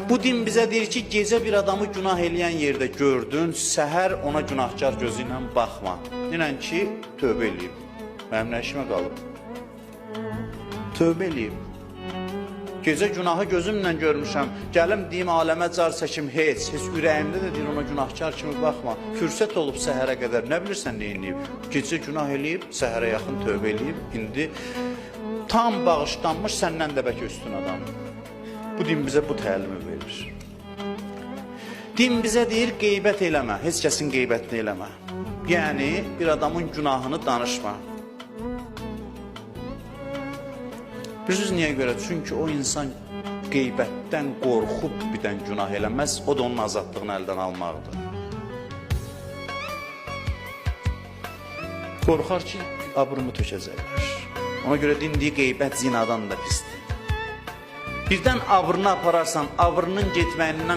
Bu din bizə deyir ki, gecə bir adamı günah eləyən yerdə gördün, səhər ona günahkar gözü ilə baxma. Denən ki, tövbə eləyib. Mənim nə işimə qalıb? Tövbə eləyib. Gecə günahı gözümlə görmüşəm, gəlim deyim aləmə car çəkim heç ürəyimdə də deyir ona günahkar kimi baxma. Fürsət olub səhərə qədər, nə bilirsən nə eləyib? Gecə günah eləyib, səhərə yaxın tövbə eləyib, indi tam bağışlanmış səndən də bəlkə üstün adam. Bu din bizə bu təlimi verir. Din bizə deyir qeybət eləmə, heç kəsin qeybətini eləmə. Yəni bir adamın günahını danışma. Bilirsiniz niyə görə? Çünki o insan qeybətdən qorxub birdən günah eləməz, o da onun azadlığını əldən almaqdır. Qorxar ki, abrımı tökəcəklər. Ona görə din deyir, qeybət zinadan da pisdir. Birdən abrını apararsan, abrının getməyindən